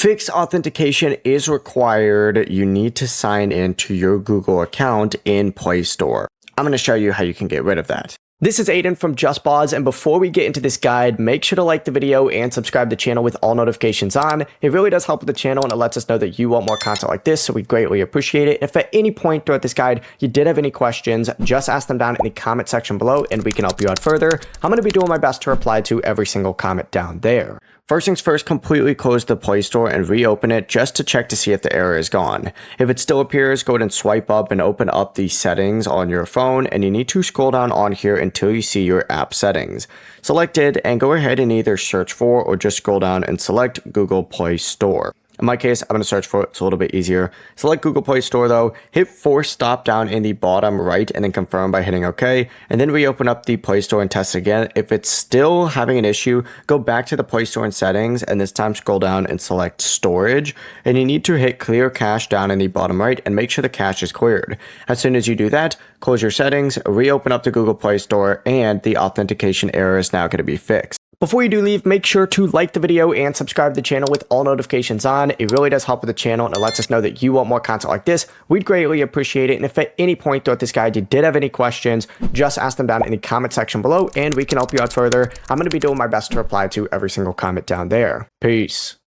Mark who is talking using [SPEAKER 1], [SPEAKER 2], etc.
[SPEAKER 1] fix authentication is required, you need to sign in to your Google account in Play Store. I'm going to show you how you can get rid of that. This is Aiden from JustBoz, and before we get into this guide, make sure to like the video and subscribe to the channel with all notifications on. It really does help with the channel, and it lets us know that you want more content like this, so we greatly appreciate it. If at any point throughout this guide you did have any questions, just ask them down in the comment section below, and we can help you out further. I'm going to be doing my best to reply to every single comment down there. First things first, completely close the Play Store and reopen it just to check to see if the error is gone. If it still appears, go ahead and swipe up and open up the settings on your phone, and you need to scroll down on here until you see your app settings. Select it and go ahead and either search for or just scroll down and select Google Play Store. In my case, I'm going to search for it. It's a little bit easier. Select Google Play Store though, hit force stop down in the bottom right and then confirm by hitting OK, and then reopen up the Play Store and test it again. If it's still having an issue, go back to the Play Store and settings, and this time scroll down and select storage, and you need to hit clear cache down in the bottom right and make sure the cache is cleared. As soon as you do that, close your settings, reopen up the Google Play Store, and the authentication error is now going to be fixed. Before you do leave, make sure to like the video and subscribe to the channel with all notifications on. It really does help with the channel, and it lets us know that you want more content like this. We'd greatly appreciate it. And if at any point throughout this guide you did have any questions, just ask them down in the comment section below, and we can help you out further. I'm going to be doing my best to reply to every single comment down there. Peace.